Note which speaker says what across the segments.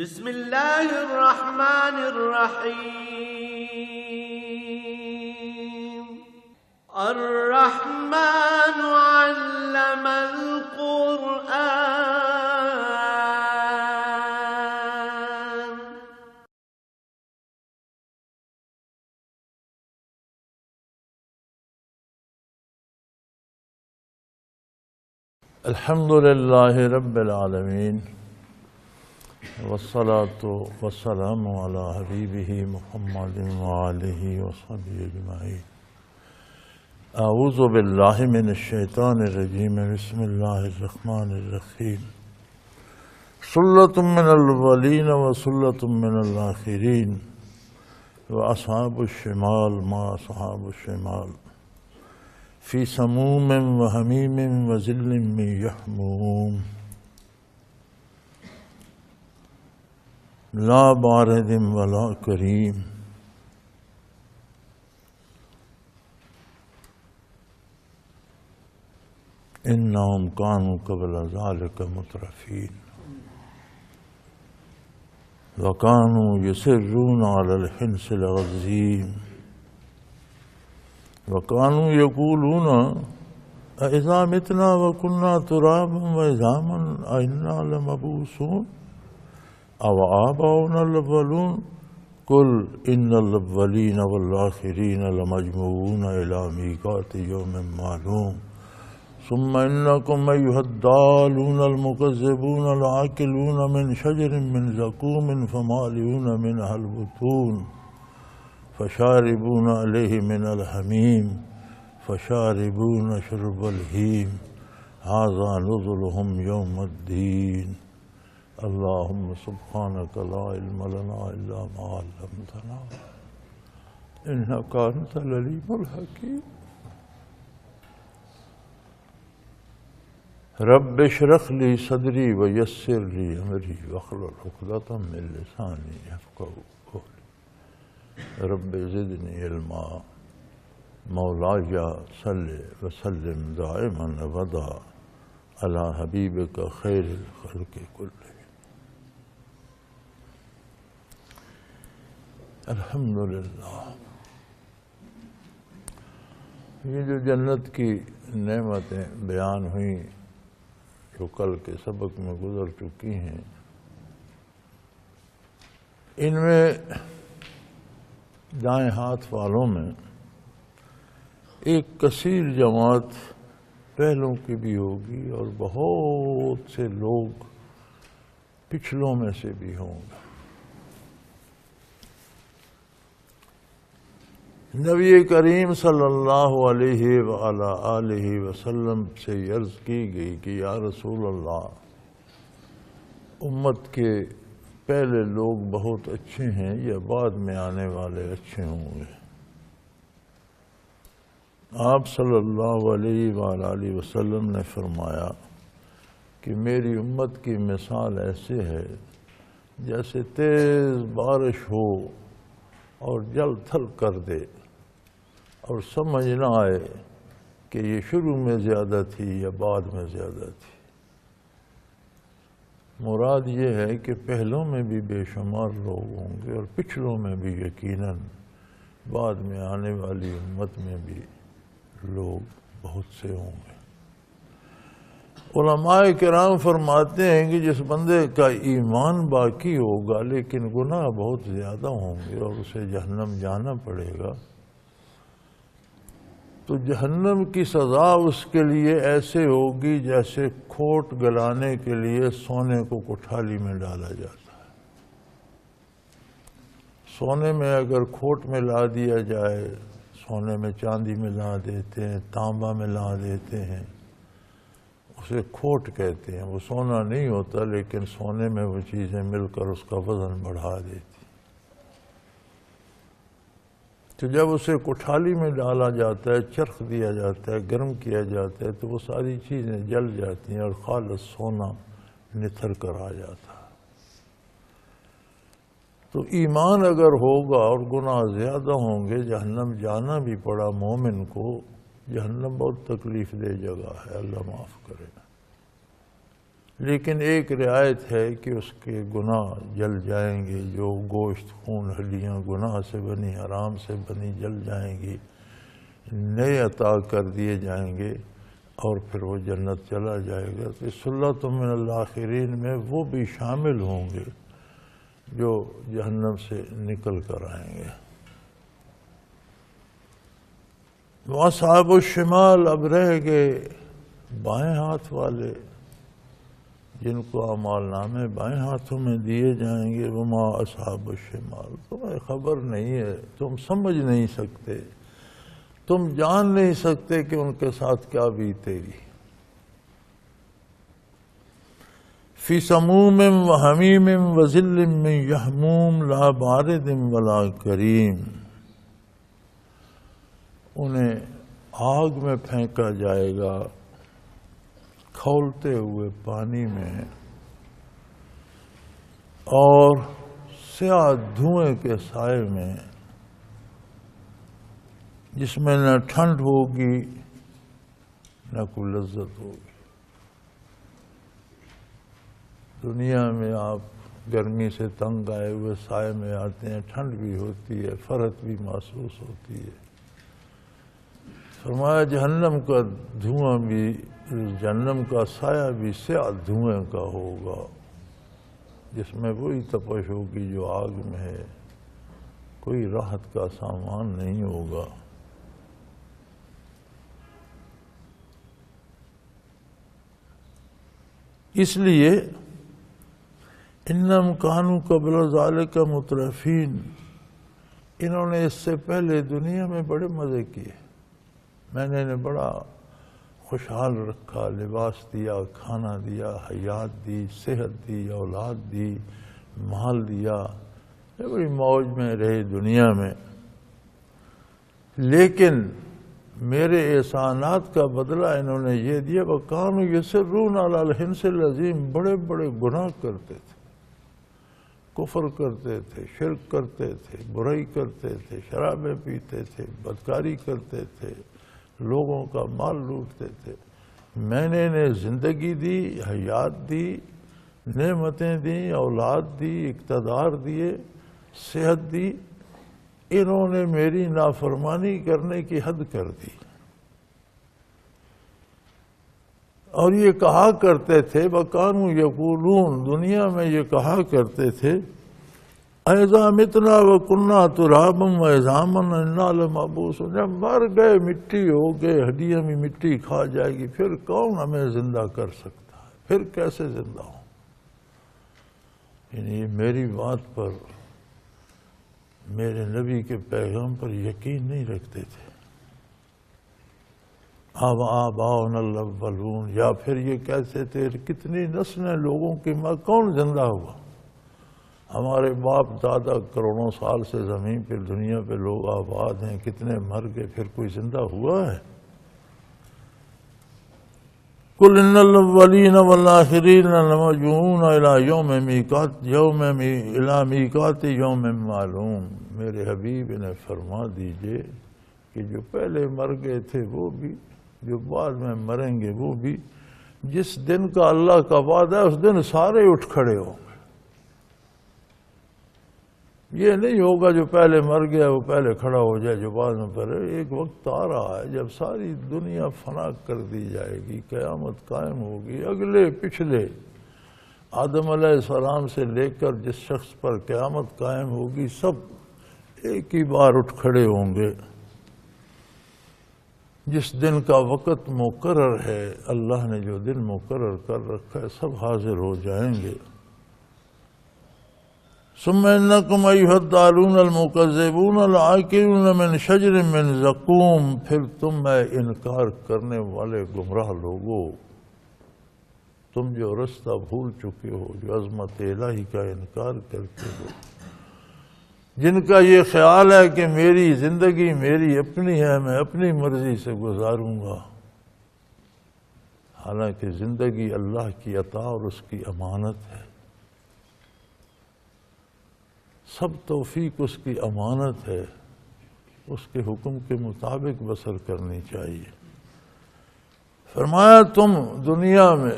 Speaker 1: بسم اللہ الرحمن الرحیم الرحمن علم القرآن.
Speaker 2: الحمد للہ رب العالمین والصلاة والسلام علی حبیبہ محمد وآلہ وصحبہ اجمعین. اعوذ باللہ من الشیطان الرجیم. بسم اللہ الرحمن الرحیم. ثلۃ من الاولین وثلۃ من الآخرین واصحاب الشمال ما اصحاب الشمال فی سموم وحمیم وظل من یحموم لا بارد ولا کریم انہم کانوا قبل ذلک مترفین وکانوا یصرون علی الحنث العظیم وَكَانُوا يَقُولُونَ أَإِذَا مِتْنَا وَكُنَّا تُرَابًا وَعِظَامًا أَإِنَّا لَمَبْعُوثُونَ أَوْ آبَاؤُنَا الْأَوَّلُونَ قُلْ إِنَّ الْأَوَّلِينَ وَالْآخِرِينَ لَمَجْمُوعُونَ إِلَى مِيقَاتِ يَوْمٍ مَّعْلُومٍ ثُمَّ إِنَّكُمْ أَيُّهَا الضَّالُّونَ الْمُكَذِّبُونَ لَآكِلُونَ مِنْ شَجَرٍ مِّن زَقُومٍ فَمَالِئُونَ مِنْهَا الْبُطُونَ فشاربون علیہ من الحمیم فشاربون شرب الہیم ھذا نزلهم یوم الدین. اللہم سبحانک لا علم لنا الا ما علمتنا انک انت العلیم الحکیم. رب اشرح لی صدری ویسر لی امری واحلل عقدۃ من لسانی یفقہوا قولی. رب زدنی علما. مولاي صل وسلم دائما ابدا على حبیبک خیر الخلق کلهم. الحمدللہ. یہ جو جنت کی نعمتیں بیان ہوئیں جو کل کے سبق میں گزر چکی ہیں، ان میں دائیں ہاتھ والوں میں ایک کثیر جماعت پہلوں کی بھی ہوگی اور بہت سے لوگ پچھلوں میں سے بھی ہوں گے. نبی کریم صلی اللہ علیہ وآلہ آلہ وسلم سے عرض کی گئی کہ یا رسول اللہ، امت کے پہلے لوگ بہت اچھے ہیں یا بعد میں آنے والے اچھے ہوں گے؟ آپ صلی اللہ علیہ وآلہ وسلم نے فرمایا کہ میری امت کی مثال ایسے ہے جیسے تیز بارش ہو اور جل تھل کر دے اور سمجھ نہ آئے کہ یہ شروع میں زیادہ تھی یا بعد میں زیادہ تھی. مراد یہ ہے کہ پہلوں میں بھی بے شمار لوگ ہوں گے اور پچھلوں میں بھی یقیناً بعد میں آنے والی امت میں بھی لوگ بہت سے ہوں گے. علماء کرام فرماتے ہیں کہ جس بندے کا ایمان باقی ہوگا لیکن گناہ بہت زیادہ ہوں گے اور اسے جہنم جانا پڑے گا، تو جہنم کی سزا اس کے لیے ایسے ہوگی جیسے کھوٹ گلانے کے لیے سونے کو کٹھالی میں ڈالا جاتا ہے. سونے میں اگر کھوٹ میں لا دیا جائے، سونے میں چاندی میں لا دیتے ہیں، تانبا میں لا دیتے ہیں، اسے کھوٹ کہتے ہیں. وہ سونا نہیں ہوتا لیکن سونے میں وہ چیزیں مل کر اس کا وزن بڑھا دیتی. تو جب اسے کٹھالی میں ڈالا جاتا ہے، چرخ دیا جاتا ہے، گرم کیا جاتا ہے، تو وہ ساری چیزیں جل جاتی ہیں اور خالص سونا نتھر کر آ جاتا ہے. تو ایمان اگر ہوگا اور گناہ زیادہ ہوں گے، جہنم جانا بھی پڑا مومن کو. جہنم بہت تکلیف دہ جگہ ہے، اللہ معاف کرے. لیکن ایک رعایت ہے کہ اس کے گناہ جل جائیں گے، جو گوشت خون ہڈیاں گناہ سے بنی حرام سے بنی جل جائیں گی، نئے عطا کر دیے جائیں گے اور پھر وہ جنت چلا جائے گا۔ تو ثلۃ من الآخرین میں وہ بھی شامل ہوں گے جو جہنم سے نکل کر آئیں گے۔ وَأَصْحَابُ الشِّمَالِ اب رہ گئے بائیں ہاتھ والے، جن کو اعمال نامے بائیں ہاتھوں میں دیے جائیں گے۔ وَمَا أَصْحَابُ الشِّمَالِ تمہیں خبر نہیں ہے، تم سمجھ نہیں سکتے، تم جان نہیں سکتے کہ ان کے ساتھ کیا بیتے گی۔ فِي سَمُومٍ وَحَمِيمٍ وَظِلٍّ مِّن يَحْمُومٍ لَا بَارِدٍ وَلَا كَرِيمٍ، انہیں آگ میں پھینکا جائے گا، کھولتے ہوئے پانی میں، اور سیاہ دھوئیں کے سائے میں، جس میں نہ ٹھنڈ ہوگی نہ کوئی لذت ہوگی۔ دنیا میں آپ گرمی سے تنگ آئے ہوئے سائے میں آتے ہیں، ٹھنڈ بھی ہوتی ہے، فرحت بھی محسوس ہوتی ہے۔ فرمایا جہنم کا دھواں بھی، جہنم کا سایہ بھی سیاہ دھوئیں کا ہوگا، جس میں وہی تپش ہوگی جو آگ میں ہے، کوئی راحت کا سامان نہیں ہوگا۔ اس لیے انہم کانوا قبل ذالک مترفین، انہوں نے اس سے پہلے دنیا میں بڑے مزے کیے، میں نے انہیں بڑا خوشحال رکھا، لباس دیا، کھانا دیا، حیات دی، صحت دی، اولاد دی، مال دیا، بڑی موج میں رہے دنیا میں۔ لیکن میرے احسانات کا بدلہ انہوں نے یہ دیا، وَكَانُوا يُصِرُّونَ عَلَى الْحِنْثِ الْعَظِيمِ، بڑے بڑے گناہ کرتے تھے، کفر کرتے تھے، شرک کرتے تھے، برائی کرتے تھے، شرابیں پیتے تھے، بدکاری کرتے تھے، لوگوں کا مال لوٹتے تھے۔ میں نے انہیں زندگی دی، حیات دی، نعمتیں دیں، اولاد دی، اقتدار دیے، صحت دی، انہوں نے میری نافرمانی کرنے کی حد کر دی۔ اور یہ کہا کرتے تھے، وَكَانُوا يَقُولُونَ، دنیا میں یہ کہا کرتے تھے، اَإِذَا مِتْنَا وَكُنَّا تُرَابًا وَعِظَامًا إِنَّا لَمَبْعُوثُونَ، جب مر گئے، مٹی ہو گئے، ہڈیاں بھی مٹی کھا جائے گی، پھر کون ہمیں زندہ کر سکتا ہے، پھر کیسے زندہ ہوں؟ یعنی میری بات پر، میرے نبی کے پیغام پر یقین نہیں رکھتے تھے۔ آباؤنا الاولون، یا پھر یہ کہتے تھے کتنی نسلیں لوگوں کی، کون زندہ ہوا؟ ہمارے باپ دادا کروڑوں سال سے زمین پہ، دنیا پہ لوگ آباد ہیں، کتنے مر گئے، پھر کوئی زندہ ہوا ہے؟ قُلْ إِنَّ الْأَوَّلِينَ وَالْآخِرِينَ لَمَجْمُوعُونَ إِلَىٰ مِيقَاتِ يَوْمٍ مَّعْلُومٍ، میرے حبیب انہیں فرما دیجئے کہ جو پہلے مر گئے تھے وہ بھی، جو بعد میں مریں گے وہ بھی، جس دن کا اللہ کا وعدہ ہے اس دن سارے اٹھ کھڑے ہوں گے۔ یہ نہیں ہوگا جو پہلے مر گیا وہ پہلے کھڑا ہو جائے، جو بعد میں پڑے۔ ایک وقت آ رہا ہے جب ساری دنیا فنا کر دی جائے گی، قیامت قائم ہوگی، اگلے پچھلے آدم علیہ السلام سے لے کر جس شخص پر قیامت قائم ہوگی، سب ایک ہی بار اٹھ کھڑے ہوں گے۔ جس دن کا وقت مقرر ہے، اللہ نے جو دن مقرر کر رکھا ہے، سب حاضر ہو جائیں گے۔ ثم انکم ایھا الضالون المکذبون لآکلون من شجر من زقوم، پھر تم میں انکار کرنے والے گمراہ لوگو، تم جو رستہ بھول چکے ہو، جو عظمت الہی کا انکار کرتے ہو، جن کا یہ خیال ہے کہ میری زندگی میری اپنی ہے، میں اپنی مرضی سے گزاروں گا، حالانکہ زندگی اللہ کی عطا اور اس کی امانت ہے، سب توفیق اس کی امانت ہے، اس کے حکم کے مطابق بسر کرنی چاہیے۔ فرمایا تم دنیا میں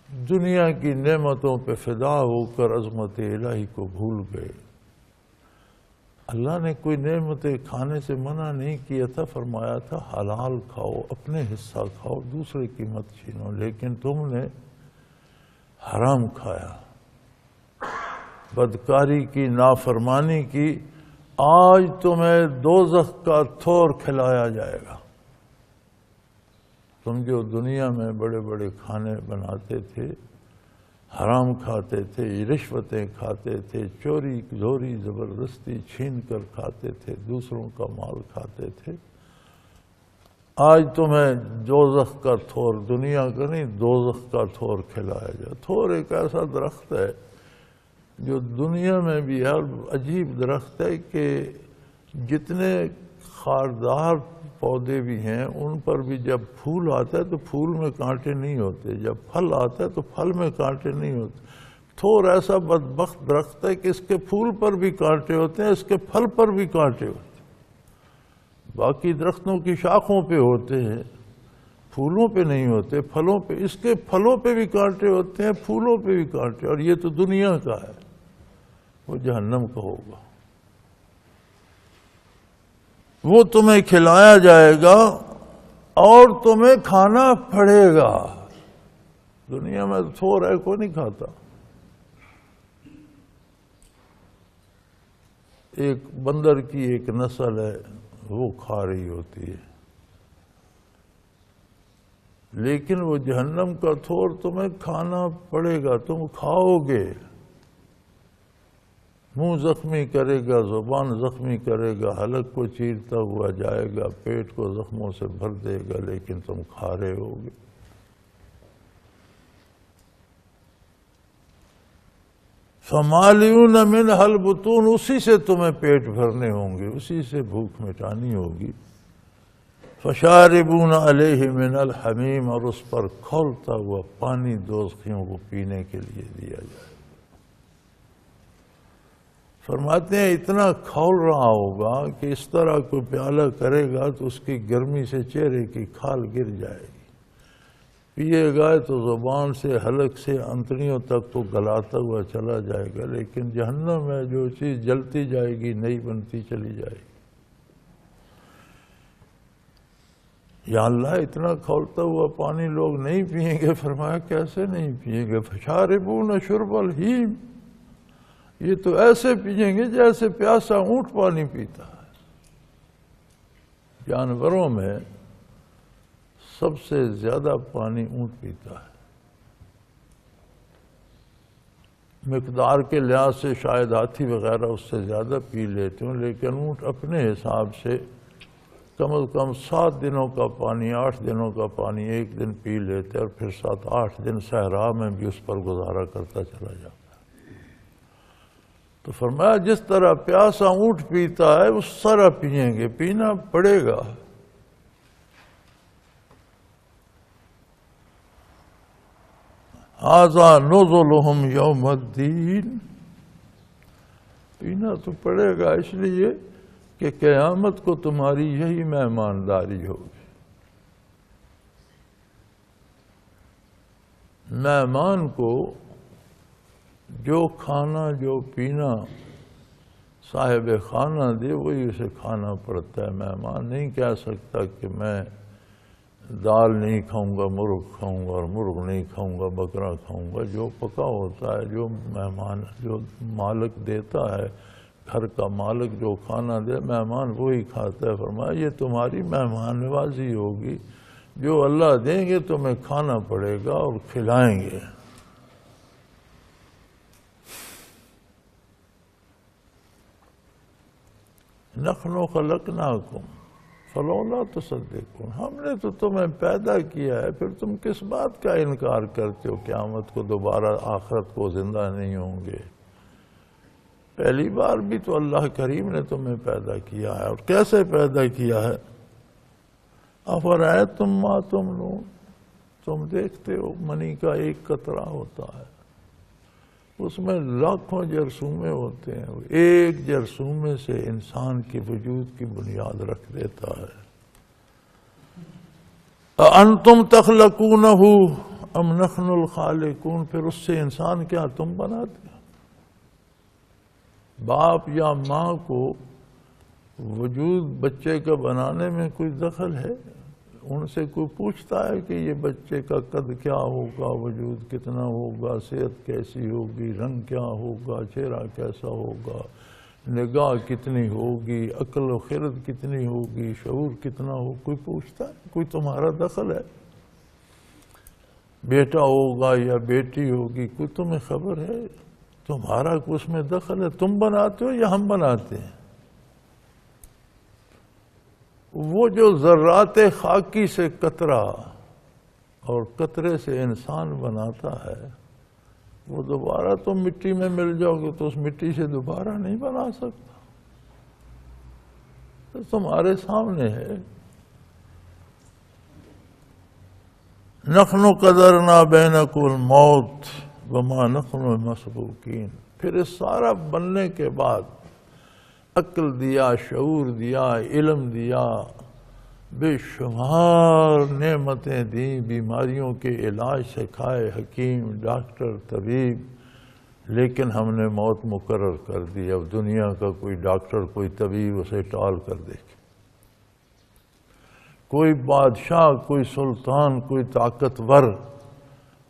Speaker 2: دنیا کی نعمتوں پہ فدا ہو کر عظمت الہی کو بھول گئے۔ اللہ نے کوئی نعمتیں کھانے سے منع نہیں کیا تھا، فرمایا تھا حلال کھاؤ، اپنے حصہ کھاؤ، دوسرے کی مت چھینو، لیکن تم نے حرام کھایا، بدکاری کی، نافرمانی کی۔ آج تمہیں دوزخ کا تھور کھلایا جائے گا۔ تم جو دنیا میں بڑے بڑے کھانے بناتے تھے، حرام کھاتے تھے، رشوتیں کھاتے تھے، چوری چوری زبردستی چھین کر کھاتے تھے، دوسروں کا مال کھاتے تھے، آج تمہیں دوزخ کا تھور، دنیا کا نہیں دوزخ کا تھور کھلایا جائے۔ تھور ایک ایسا درخت ہے جو دنیا میں بھی ہے، عجیب درخت ہے کہ جتنے خاردار پودے بھی ہیں ان پر بھی جب پھول آتا ہے تو پھول میں کانٹے نہیں ہوتے، جب پھل آتا ہے تو پھل میں کانٹے نہیں ہوتے۔ تھور ایسا بدبخت درخت ہے کہ اس کے پھول پر بھی کانٹے ہوتے ہیں، اس کے پھل پر بھی کانٹے ہوتے ہیں۔ باقی درختوں کی شاخوں پہ ہوتے ہیں، پھولوں پہ نہیں ہوتے، پھلوں پہ، اس کے پھلوں پہ بھی کانٹے ہوتے ہیں، پھولوں پہ بھی کانٹے، اور یہ تو دنیا کا ہے، وہ جہنم کا ہوگا۔ وہ تمہیں کھلایا جائے گا اور تمہیں کھانا پڑے گا۔ دنیا میں تو تھور ہے، کوئی نہیں کھاتا۔ ایک بندر کی ایک نسل ہے وہ کھا رہی ہوتی ہے، لیکن وہ جہنم کا تھور تمہیں کھانا پڑے گا، تم کھاؤ گے۔ منہ زخمی کرے گا، زبان زخمی کرے گا، حلق کو چیرتا ہوا جائے گا، پیٹ کو زخموں سے بھر دے گا، لیکن تم کھا رہے ہوگے۔ فَمَالِئُونَ مِنْهَا الْبُطُونَ، اسی سے تمہیں پیٹ بھرنے ہوں گے، اسی سے بھوک مٹانی ہوگی۔ فَشَارِبُونَ عَلَيْهِ مِنَ الْحَمِيمِ، اور اس پر کھولتا ہوا پانی دوزخیوں کو پینے کے لیے دیا جائے۔ فرماتے ہیں اتنا کھول رہا ہوگا کہ اس طرح کوئی پیالہ کرے گا تو اس کی گرمی سے چہرے کی کھال گر جائے گی، پیے گا تو زبان سے، حلق سے، انتڑیوں تک تو گلاتا ہوا چلا جائے گا، لیکن جہنم میں جو چیز جلتی جائے گی نئی بنتی چلی جائے گی۔ یا اللہ اتنا کھولتا ہوا پانی لوگ نہیں پئیں گے؟ فرمایا کیسے نہیں پئیں گے؟ فَشَارِبُونَ شُرْبَ الْحِیمِ، یہ تو ایسے پئیں گے جیسے پیاسا اونٹ پانی پیتا ہے۔ جانوروں میں سب سے زیادہ پانی اونٹ پیتا ہے، مقدار کے لحاظ سے شاید ہاتھی وغیرہ اس سے زیادہ پی لیتے ہوں، لیکن اونٹ اپنے حساب سے کم از کم 7 دنوں کا پانی، 8 دنوں کا پانی ایک دن پی لیتے، اور پھر 7-8 دن صحرا میں بھی اس پر گزارا کرتا چلا جاتا۔ تو فرمایا جس طرح پیاسا اونٹ پیتا ہے اس طرح پئیں گے، پینا پڑے گا۔ ھذا نزلھم یوم الدین، پینا تو پڑے گا اس لیے کہ قیامت کو تمہاری یہی مہمانداری ہوگی۔ مہمان کو جو کھانا جو پینا صاحب خانہ دے وہی اسے کھانا پڑتا ہے۔ مہمان نہیں کہہ سکتا کہ میں دال نہیں کھاؤں گا، مرغ کھاؤں گا، اور مرغ نہیں کھاؤں گا، بکرا کھاؤں گا۔ جو پکا ہوتا ہے، جو مہمان، جو مالک دیتا ہے، گھر کا مالک جو کھانا دے مہمان وہی کھاتا ہے۔ فرمایا یہ تمہاری مہمان نوازی ہوگی، جو اللہ دیں گے تمہیں کھانا پڑے گا اور کھلائیں گے۔ نحن خلقناکم فلولا تصدقون، ہم نے تو تمہیں پیدا کیا ہے، پھر تم کس بات کا انکار کرتے ہو؟ قیامت کو دوبارہ آخرت کو زندہ نہیں ہوں گے؟ پہلی بار بھی تو اللہ کریم نے تمہیں پیدا کیا ہے، اور کیسے پیدا کیا ہے؟ افرأیتم ما تمنون، تم دیکھتے ہو منی کا ایک قطرہ ہوتا ہے، اس میں لاکھوں جرثومے ہوتے ہیں، ایک جرثومے سے انسان کے وجود کی بنیاد رکھ دیتا ہے۔ اَأَنْتُمْ تَخْلَقُونَهُ ام نحن الخالقون، پھر اس سے انسان کیا تم بناتے ہو؟ باپ یا ماں کو وجود بچے کا بنانے میں کوئی دخل ہے؟ ان سے کوئی پوچھتا ہے کہ یہ بچے کا قد کیا ہوگا، وجود کتنا ہوگا، صحت کیسی ہوگی، رنگ کیا ہوگا، چہرہ کیسا ہوگا، نگاہ کتنی ہوگی، عقل و خرد کتنی ہوگی، شعور کتنا ہو؟ کوئی پوچھتا ہے؟ کوئی تمہارا دخل ہے؟ بیٹا ہوگا یا بیٹی ہوگی، کوئی تمہیں خبر ہے؟ تمہارا اس میں دخل ہے؟ تم بناتے ہو یا ہم بناتے ہیں؟ وہ جو ذرات خاکی سے قطرہ اور قطرے سے انسان بناتا ہے، وہ دوبارہ تم مٹی میں مل جاؤ گے تو اس مٹی سے دوبارہ نہیں بنا سکتا، تو تمہارے سامنے ہے۔ نحن قدرنا بینکم الموت وما نحن بمسبوقین۔ پھر اس سارا بننے کے بعد عقل دیا، شعور دیا، علم دیا، بے شمار نعمتیں دیں، بیماریوں کے علاج سکھائے حکیم، ڈاکٹر، طبیب، لیکن ہم نے موت مقرر کر دی۔ اب دنیا کا کوئی ڈاکٹر، کوئی طبیب اسے ٹال کر دے گا، کوئی بادشاہ، کوئی سلطان، کوئی طاقتور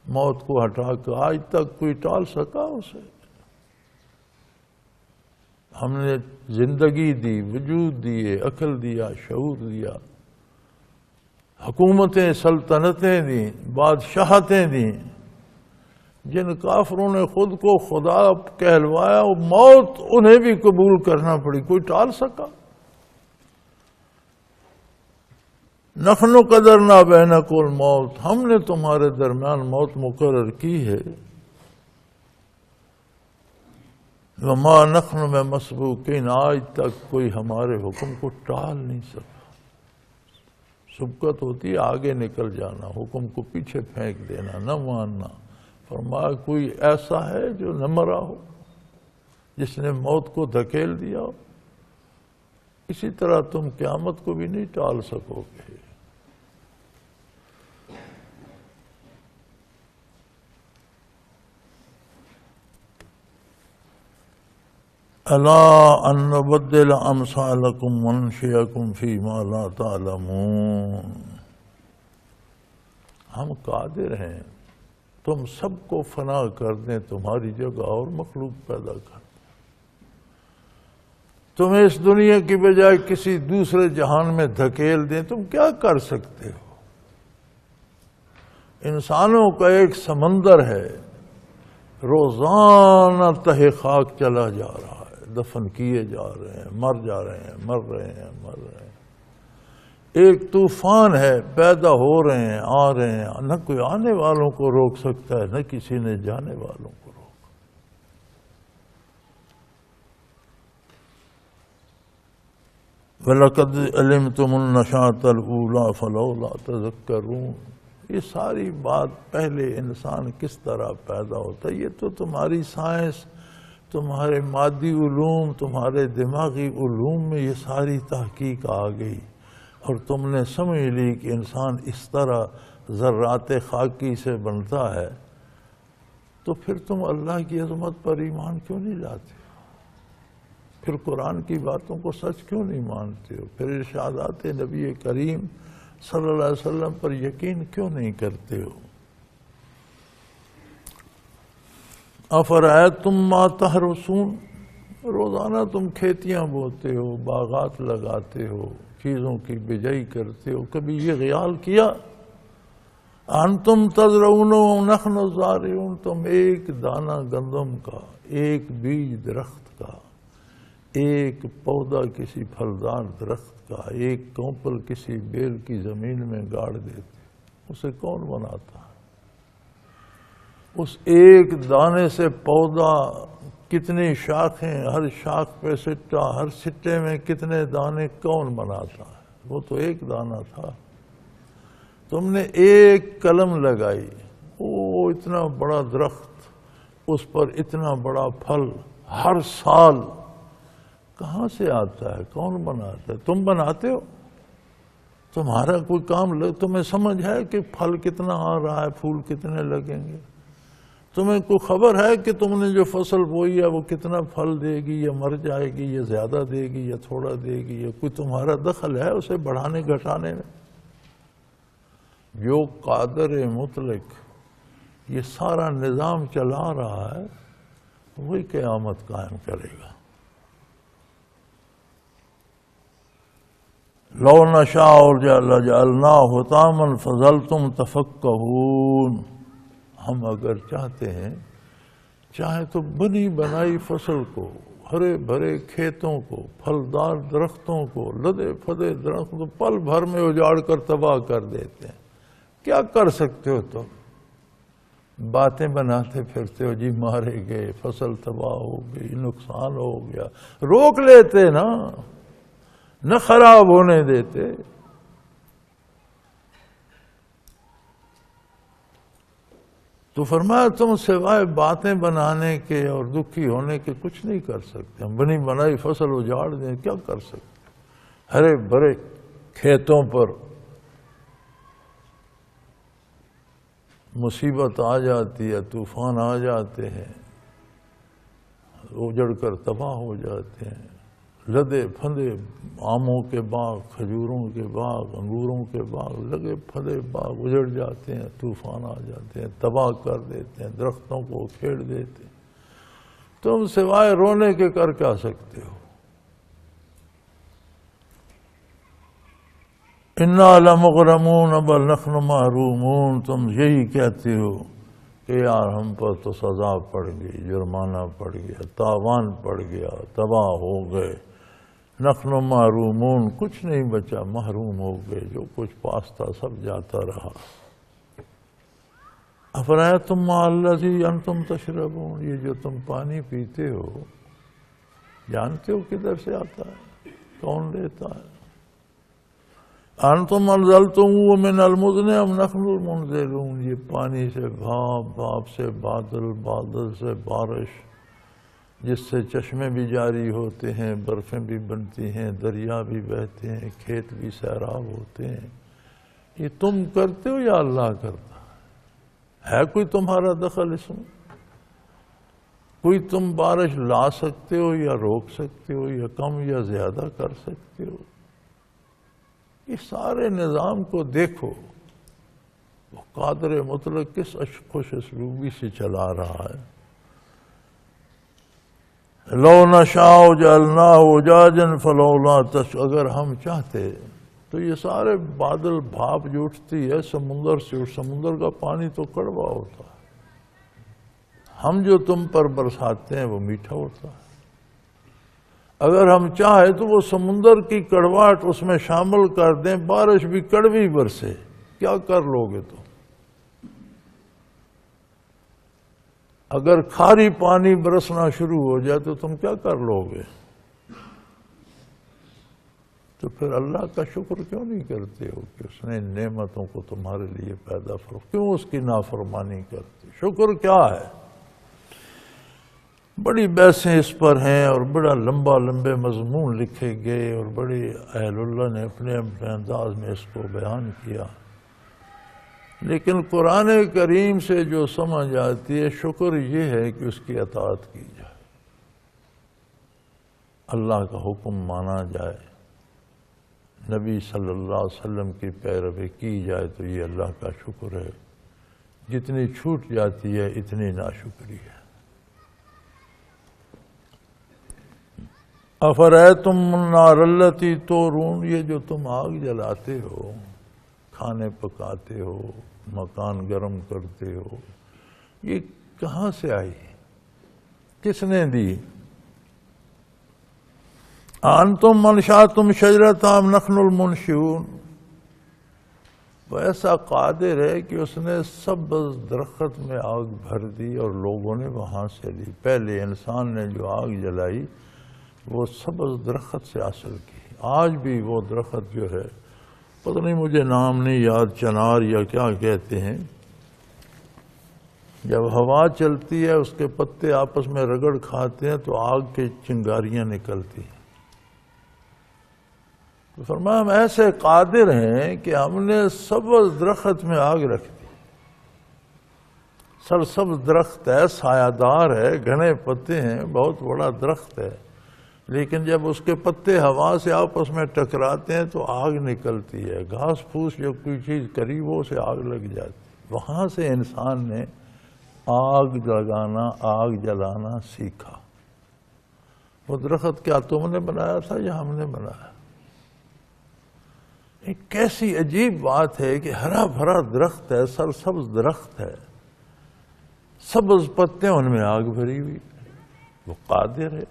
Speaker 2: موت کو ہٹا کر آج تک کوئی ٹال سکا اسے؟ ہم نے زندگی دی، وجود دیے، عقل دیا، شعور دیا، حکومتیں، سلطنتیں دیں، بادشاہتیں دیں۔ جن کافروں نے خود کو خدا کہلوایا، وہ موت انہیں بھی قبول کرنا پڑی، کوئی ٹال سکا؟ نحن قدرنا بینکم الموت، ہم نے تمہارے درمیان موت مقرر کی ہے۔ وما نحن بمسبوقین، آج تک کوئی ہمارے حکم کو ٹال نہیں سکا۔ سبقت ہوتی ہے آگے نکل جانا، حکم کو پیچھے پھینک دینا، نہ ماننا۔ فرمایا کوئی ایسا ہے جو نہ مرا ہو، جس نے موت کو دھکیل دیا ہو؟ اسی طرح تم قیامت کو بھی نہیں ٹال سکو گے۔ الا ان نبدل امثالکم وننشئکم فیما لا تعلمون، ہم قادر ہیں تم سب کو فنا کر دیں، تمہاری جگہ اور مخلوق پیدا کر دیں، تمہیں اس دنیا کی بجائے کسی دوسرے جہان میں دھکیل دیں۔ تم کیا کر سکتے ہو؟ انسانوں کا ایک سمندر ہے، روزانہ تہہ خاک چلا جا رہا ہے، دفن کیے جا رہے ہیں، مر جا رہے ہیں، مر رہے ہیں، مر رہے ہیں۔ ایک طوفان ہے، پیدا ہو رہے ہیں، آ رہے ہیں، نہ کوئی آنے والوں کو روک سکتا ہے، نہ کسی نے جانے والوں کو روک۔ وَلَقَدْ عَلِمْتُمُ النَّشَاءَةَ الْأُولَىٰ فَلَوْلَا تَذَكَّرُونَ۔ یہ ساری بات پہلے انسان کس طرح پیدا ہوتا ہے، یہ تو تمہاری سائنس، تمہارے مادی علوم، تمہارے دماغی علوم میں یہ ساری تحقیق آ گئی، اور تم نے سمجھ لی کہ انسان اس طرح ذرات خاکی سے بنتا ہے، تو پھر تم اللہ کی عظمت پر ایمان کیوں نہیں لاتے ہو؟ پھر قرآن کی باتوں کو سچ کیوں نہیں مانتے ہو؟ پھر ارشادات نبی کریم صلی اللہ علیہ وسلم پر یقین کیوں نہیں کرتے ہو؟ افرأیتم ما تحرثون، روزانہ تم کھیتیاں بوتے ہو، باغات لگاتے ہو، چیزوں کی بجائی کرتے ہو، کبھی یہ خیال کیا انتم تزرعون ونحن الزارعون، تم ایک دانہ گندم کا، ایک بیج درخت کا، ایک پودا کسی پھلدار درخت کا، ایک کونپل کسی بیل کی زمین میں گاڑ دیتے، اسے کون بناتا ہے؟ اس ایک دانے سے پودا کتنی شاخیں، ہر شاخ پہ سٹا، ہر سٹے میں کتنے دانے، کون بناتا ہے؟ وہ تو ایک دانہ تھا۔ تم نے ایک قلم لگائی، وہ اتنا بڑا درخت، اس پر اتنا بڑا پھل ہر سال، کہاں سے آتا ہے؟ کون بناتا ہے؟ تم بناتے ہو؟ تمہارا کوئی کام تمہیں سمجھ ہے کہ پھل کتنا آ رہا ہے، پھول کتنے لگیں گے؟ تمہیں کوئی خبر ہے کہ تم نے جو فصل بوئی ہے وہ کتنا پھل دے گی، یا مر جائے گی، یا زیادہ دے گی، یا تھوڑا دے گی؟ یا کوئی تمہارا دخل ہے اسے بڑھانے گھٹانے میں؟ جو قادر مطلق یہ سارا نظام چلا رہا ہے وہی قیامت قائم کرے گا۔ لو نشاء لجعلناہ حطاما فظلتم تفکہون، ہم اگر چاہتے ہیں، چاہے تو بنی بنائی فصل کو، ہرے بھرے کھیتوں کو، پھلدار درختوں کو، لدے پھدے درختوں کو پل بھر میں اجاڑ کر تباہ کر دیتے ہیں۔ کیا کر سکتے ہو تم؟ باتیں بناتے پھرتے ہو، جی مارے گئے، فصل تباہ ہو گئی، نقصان ہو گیا۔ روک لیتے نا، نہ خراب ہونے دیتے۔ تو فرمایا تم سوائے باتیں بنانے کے اور دکھی ہونے کے کچھ نہیں کر سکتے۔ ہم بنی بنائی فصل اجاڑ دیں، کیا کر سکتے؟ ہرے بھرے کھیتوں پر مصیبت آ جاتی ہے، طوفان آ جاتے ہیں، اجڑ کر تباہ ہو جاتے ہیں۔ لدے پھندے آموں کے باغ، کھجوروں کے باغ، انگوروں کے باغ، لگے پھندے باغ اجڑ جاتے ہیں، طوفان آ جاتے ہیں، تباہ کر دیتے ہیں، درختوں کو کھیڑ دیتے ہیں۔ تم سوائے رونے کے کر کیا سکتے ہو؟ انا لمغرمون بل نحن محرومون، تم یہی کہتے ہو کہ یار ہم پر تو سزا پڑ گئی، جرمانہ پڑ گیا، تاوان پڑ گیا، تباہ ہو گئے۔ نحن محرومون، کچھ نہیں بچا، محروم ہو گئے، جو کچھ پاس تھا سب جاتا رہا۔ افرأیتم ماء الذی انتم تشربون، یہ جو تم پانی پیتے ہو جانتے ہو کدھر سے آتا ہے، کون دیتا ہے؟ انتم انزلتموہ من المزن ام نحن المنزلون، یہ پانی سے بھاپ، بھاپ سے بادل، بادل سے بارش، جس سے چشمے بھی جاری ہوتے ہیں، برفیں بھی بنتی ہیں، دریا بھی بہتے ہیں، کھیت بھی سیراب ہوتے ہیں۔ یہ تم کرتے ہو یا اللہ کرتا ہے؟ کوئی تمہارا دخل اس میں؟ کوئی تم بارش لا سکتے ہو یا روک سکتے ہو یا کم یا زیادہ کر سکتے ہو؟ اس سارے نظام کو دیکھو، وہ قادر مطلق کس خوش اسلوبی سے چلا رہا ہے۔ لو نشاء جعلناہ اجاجا فلولا تشکرون، اگر ہم چاہتے تو یہ سارے بادل بھاپ جو اٹھتی ہے سمندر سے، سمندر کا پانی تو کڑوا ہوتا ہے، ہم جو تم پر برساتے ہیں وہ میٹھا ہوتا ہے۔ اگر ہم چاہیں تو وہ سمندر کی کڑواہٹ اس میں شامل کر دیں، بارش بھی کڑوی برسے، کیا کر لو گے تم؟ اگر کھاری پانی برسنا شروع ہو جائے تو تم کیا کر لو گے؟ تو پھر اللہ کا شکر کیوں نہیں کرتے ہو کہ اس نے نعمتوں کو تمہارے لیے پیدا فرما، کیوں اس کی نافرمانی کرتے؟ شکر کیا ہے؟ بڑی بحثیں اس پر ہیں اور بڑا لمبے مضمون لکھے گئے، اور بڑی اہل اللہ نے اپنے انداز میں اس کو بیان کیا، لیکن قرآن کریم سے جو سمجھ آتی ہے شکر یہ ہے کہ اس کی اطاعت کی جائے، اللہ کا حکم مانا جائے، نبی صلی اللہ علیہ وسلم کی پیروی کی جائے، تو یہ اللہ کا شکر ہے۔ جتنی چھوٹ جاتی ہے اتنی ناشکری ہے۔ افرأیتم النار التی تورون، یہ جو تم آگ جلاتے ہو، کھانے پکاتے ہو، مکان گرم کرتے ہو، یہ کہاں سے آئی؟ کس نے دی؟ انتم انشأتم شجرتها ام نحن المنشئون، وہ ایسا قادر ہے کہ اس نے سبز درخت میں آگ بھر دی اور لوگوں نے وہاں سے لی۔ پہلے انسان نے جو آگ جلائی وہ سبز درخت سے حاصل کی۔ آج بھی وہ درخت جو ہے، پتہ نہیں مجھے نام نہیں یاد، چنار یا کیا کہتے ہیں، جب ہوا چلتی ہے اس کے پتے آپس میں رگڑ کھاتے ہیں تو آگ کے چنگاریاں نکلتی ہیں۔ تو فرمایا ہم ایسے قادر ہیں کہ ہم نے سبز درخت میں آگ رکھ دی، سرسبز درخت ہے، سایہ دار ہے، گھنے پتے ہیں، بہت بڑا درخت ہے، لیکن جب اس کے پتے ہوا سے آپس میں ٹکراتے ہیں تو آگ نکلتی ہے، گھاس پھوس جو کوئی چیز قریب ہو سے آگ لگ جاتی ہے۔ وہاں سے انسان نے آگ لگانا، آگ جلانا سیکھا۔ وہ درخت کیا تم نے بنایا تھا یا ہم نے بنایا؟ ایک کیسی عجیب بات ہے کہ ہرا بھرا درخت ہے، سرسبز درخت ہے، سبز پتے ان میں آگ بھری ہوئی، وہ قادر ہے۔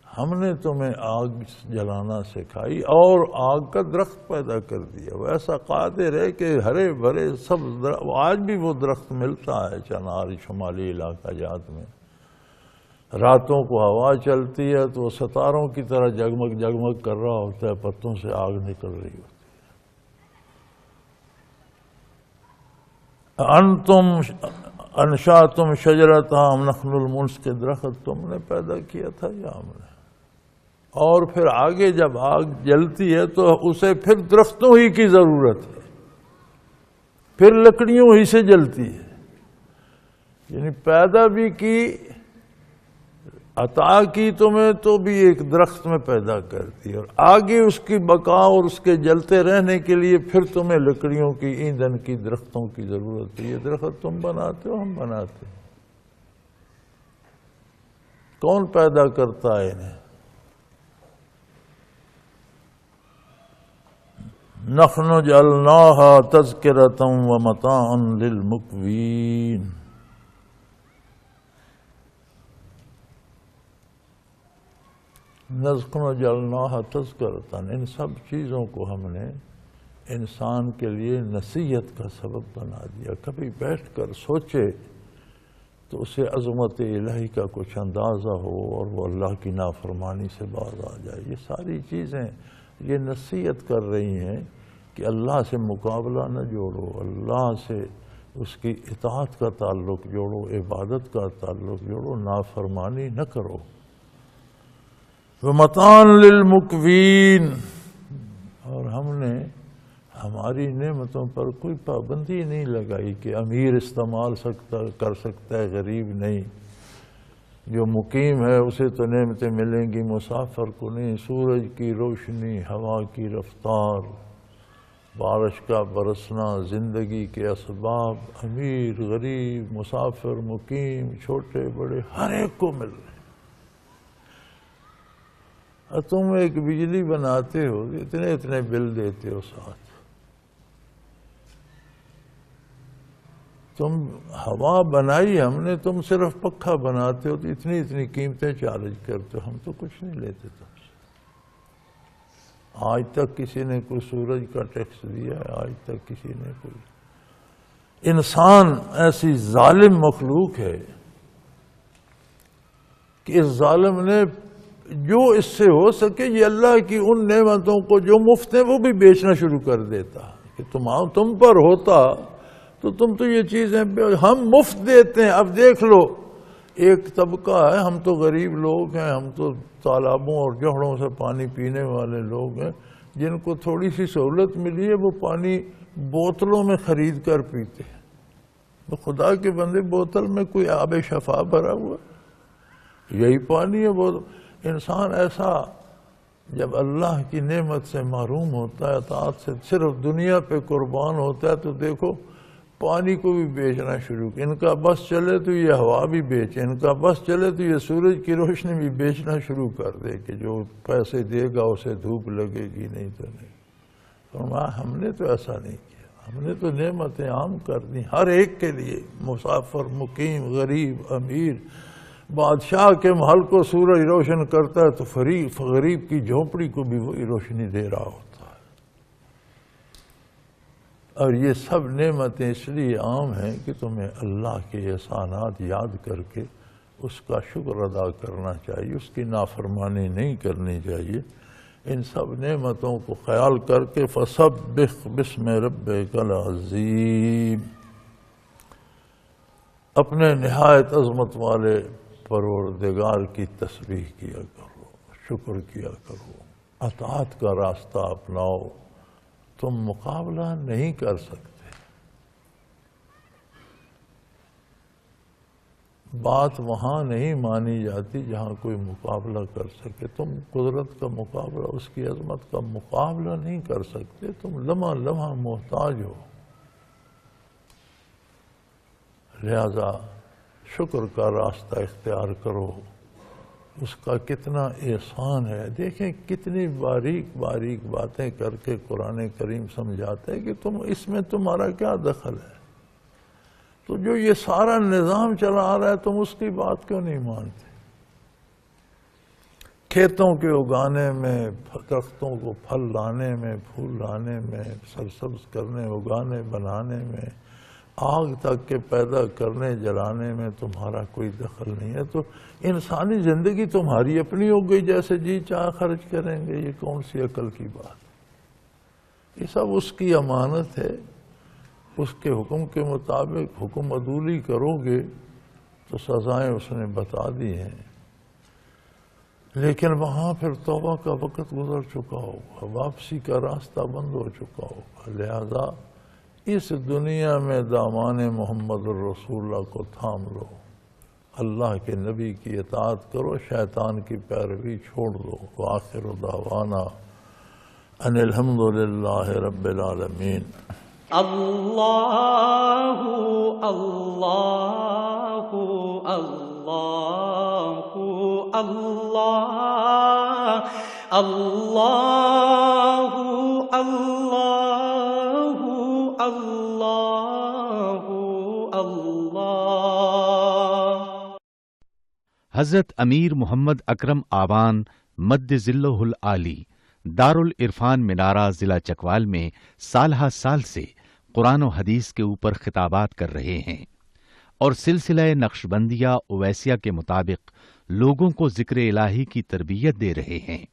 Speaker 2: ہم نے تمہیں آگ جلانا سکھائی اور آگ کا درخت پیدا کر دیا، وہ ایسا قادر ہے کہ ہرے بھرے سبز درخت، آج بھی وہ درخت ملتا ہے چنار شمالی علاقہ جات میں، راتوں کو ہوا چلتی ہے تو وہ ستاروں کی طرح جگمگ جگمگ کر رہا ہوتا ہے، پتوں سے آگ نکل رہی ہوتی ہے۔ انتم انشاتم شجرتھا ام نحن المنس، کے درخت تم نے پیدا کیا تھا یا ہم نے؟ اور پھر آگے جب آگ جلتی ہے تو اسے پھر درختوں ہی کی ضرورت ہے، پھر لکڑیوں ہی سے جلتی ہے، یعنی پیدا بھی کی، عطا کی تمہیں تو بھی ایک درخت میں پیدا کرتی ہے، اور آگے اس کی بقا اور اس کے جلتے رہنے کے لیے پھر تمہیں لکڑیوں کی، ایندھن کی، درختوں کی ضرورت ہے۔ یہ درخت تم بناتے ہو، ہم بناتے ہیں؟ کون پیدا کرتا ہے انہیں؟ نحن جعلناها تذکرۃ ومتاعا للمقوین۔ نحن جعلناها تذکرۃ، ان سب چیزوں کو ہم نے انسان کے لیے نصیحت کا سبب بنا دیا۔ کبھی بیٹھ کر سوچے تو اسے عظمت الہی کا کچھ اندازہ ہو اور وہ اللہ کی نافرمانی سے باز آ جائے۔ یہ ساری چیزیں یہ نصیحت کر رہی ہیں کہ اللہ سے مقابلہ نہ جوڑو، اللہ سے اس کی اطاعت کا تعلق جوڑو، عبادت کا تعلق جوڑو، نافرمانی نہ کرو۔ وَمَتَاعًا لِلْمُقْوِينَ، اور ہم نے ہماری نعمتوں پر کوئی پابندی نہیں لگائی کہ امیر استعمال کر سکتا ہے، غریب نہیں۔ جو مقیم ہے اسے تو نعمتیں ملیں گی، مسافر کو نہیں۔ سورج کی روشنی، ہوا کی رفتار، بارش کا برسنا، زندگی کے اسباب، امیر غریب، مسافر مقیم، چھوٹے بڑے، ہر ایک کو مل رہے ہیں۔ اور تم ایک بجلی بناتے ہو، اتنے اتنے بل دیتے ہو ساتھ۔ تم ہوا بنائی ہم نے، تم صرف پکھا بناتے ہو تو اتنی اتنی قیمتیں چارج کرتے ہو، ہم تو کچھ نہیں لیتے تم سے۔ آج تک کسی نے کوئی سورج کا ٹیکس دیا ہے؟ آج تک کسی نے کوئی؟ انسان ایسی ظالم مخلوق ہے کہ اس ظالم نے جو اس سے ہو سکے یہ اللہ کی ان نعمتوں کو جو مفت ہیں وہ بھی بیچنا شروع کر دیتا کہ تم پر ہوتا تو تم تو یہ چیزیں ہم مفت دیتے ہیں۔ اب دیکھ لو ایک طبقہ ہے، ہم تو غریب لوگ ہیں، ہم تو تالابوں اور جوہڑوں سے پانی پینے والے لوگ ہیں، جن کو تھوڑی سی سہولت ملی ہے وہ پانی بوتلوں میں خرید کر پیتے ہیں۔ تو خدا کے بندے، بوتل میں کوئی آب شفا بھرا ہوا یہی پانی ہے۔ وہ انسان ایسا جب اللہ کی نعمت سے محروم ہوتا ہے، اطاعت سے صرف دنیا پہ قربان ہوتا ہے، تو دیکھو پانی کو بھی بیچنا شروع کیا۔ ان کا بس چلے تو یہ ہوا بھی بیچے، ان کا بس چلے تو یہ سورج کی روشنی بھی بیچنا شروع کر دے کہ جو پیسے دے گا اسے دھوپ لگے گی، نہیں تو نہیں۔ فرمایا ہم نے تو ایسا نہیں کیا، ہم نے تو نعمتیں عام کر دی ہر ایک کے لیے، مسافر مقیم غریب امیر۔ بادشاہ کے محل کو سورج روشن کرتا ہے تو غریب کی جھونپڑی کو بھی وہی روشنی دے رہا ہوتا ہے۔ اور یہ سب نعمتیں اس لیے عام ہیں کہ تمہیں اللہ کے احسانات یاد کر کے اس کا شکر ادا کرنا چاہیے، اس کی نافرمانی نہیں کرنی چاہیے۔ ان سب نعمتوں کو خیال کر کے فَسَبِّحْ بِاسْمِ رَبِّكَ الْعَظِيمِ، اپنے نہایت عظمت والے پروردگار کی تسبیح کیا کرو، شکر کیا کرو۔ اطاعت کا راستہ اپناؤ، تم مقابلہ نہیں کر سکتے۔ بات وہاں نہیں مانی جاتی جہاں کوئی مقابلہ کر سکے۔ تم قدرت کا مقابلہ، اس کی عظمت کا مقابلہ نہیں کر سکتے، تم لمحہ لمحہ محتاج ہو۔ لہذا شکر کا راستہ اختیار کرو، اس کا کتنا احسان ہے۔ دیکھیں کتنی باریک باریک باتیں کر کے قرآن کریم سمجھاتا ہے کہ تم اس میں تمہارا کیا دخل ہے؟ تو جو یہ سارا نظام چلا آ رہا ہے تم اس کی بات کیوں نہیں مانتے؟ کھیتوں کے اگانے میں، درختوں کو پھل لانے میں، پھول لانے میں، سرسبز کرنے، اگانے، بنانے میں، آگ تک کے پیدا کرنے جلانے میں تمہارا کوئی دخل نہیں ہے، تو انسانی زندگی تمہاری اپنی ہو گئی، جیسے جی چاہ خرچ کریں گے۔ یہ کون سی عقل کی بات؟ یہ سب اس کی امانت ہے، اس کے حکم کے مطابق حکم عدولی کرو گے تو سزائیں اس نے بتا دی ہیں، لیکن وہاں پھر توبہ کا وقت گزر چکا ہوگا، واپسی کا راستہ بند ہو چکا ہوگا۔ لہذا اس دنیا میں دامان محمد الرسول اللہ کو تھام لو، اللہ کے نبی کی اطاعت کرو، شیطان کی پیروی چھوڑ دو۔ وآخر دعوانا ان الحمدللہ رب العالمین۔
Speaker 1: اللہ اللہ اللہ اللہ اللہ اللہ اللہ اللہ۔
Speaker 3: حضرت امیر محمد اکرم آوان مد ظلہ العالی دارالعرفان منارہ ضلع چکوال میں سالہ سال سے قرآن و حدیث کے اوپر خطابات کر رہے ہیں اور سلسلہ نقشبندیہ اویسیہ کے مطابق لوگوں کو ذکر الہی کی تربیت دے رہے ہیں۔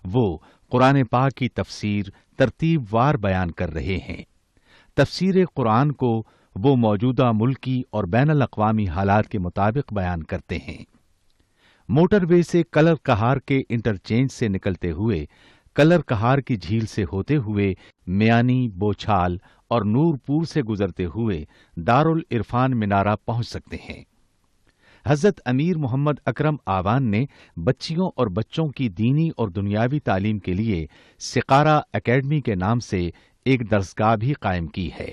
Speaker 3: وہ قرآن پاک کی تفسیر ترتیب وار بیان کر رہے ہیں۔ تفسیر قرآن کو وہ موجودہ ملکی اور بین الاقوامی حالات کے مطابق بیان کرتے ہیں۔ موٹر وے سے کلر کہار کے انٹرچینج سے نکلتے ہوئے، کلر کہار کی جھیل سے ہوتے ہوئے، میانی، بوچھال اور نور پور سے گزرتے ہوئے دارالعرفان منارہ پہنچ سکتے ہیں۔ حضرت امیر محمد اکرم آوان نے بچیوں اور بچوں کی دینی اور دنیاوی تعلیم کے لیے سقارہ اکیڈمی کے نام سے ایک درسگاہ بھی قائم کی ہے،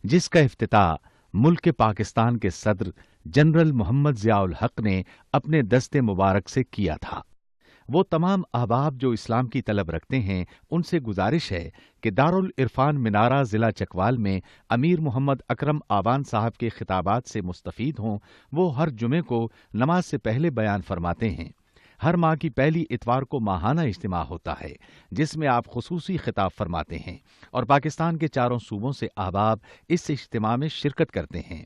Speaker 3: جس کا افتتاح ملک پاکستان کے صدر جنرل محمد ضیاء الحق نے اپنے دست مبارک سے کیا تھا۔ وہ تمام احباب جو اسلام کی طلب رکھتے ہیں ان سے گزارش ہے کہ دارالعرفان منارہ ضلع چکوال میں امیر محمد اکرم آوان صاحب کے خطابات سے مستفید ہوں۔ وہ ہر جمعے کو نماز سے پہلے بیان فرماتے ہیں۔ ہر ماہ کی پہلی اتوار کو ماہانہ اجتماع ہوتا ہے جس میں آپ خصوصی خطاب فرماتے ہیں اور پاکستان کے چاروں صوبوں سے احباب اس اجتماع میں شرکت کرتے ہیں۔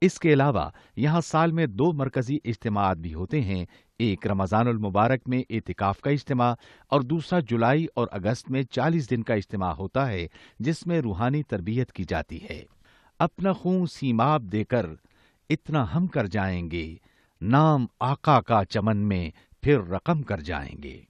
Speaker 3: اس کے علاوہ یہاں سال میں 2 مرکزی اجتماعات بھی ہوتے ہیں، ایک رمضان المبارک میں اعتکاف کا اجتماع اور دوسرا جولائی اور اگست میں 40 دن کا اجتماع ہوتا ہے جس میں روحانی تربیت کی جاتی ہے۔ اپنا خون سیماب دے کر اتنا ہم کر جائیں گے، نام آقا کا چمن میں پھر رقم کر جائیں گے۔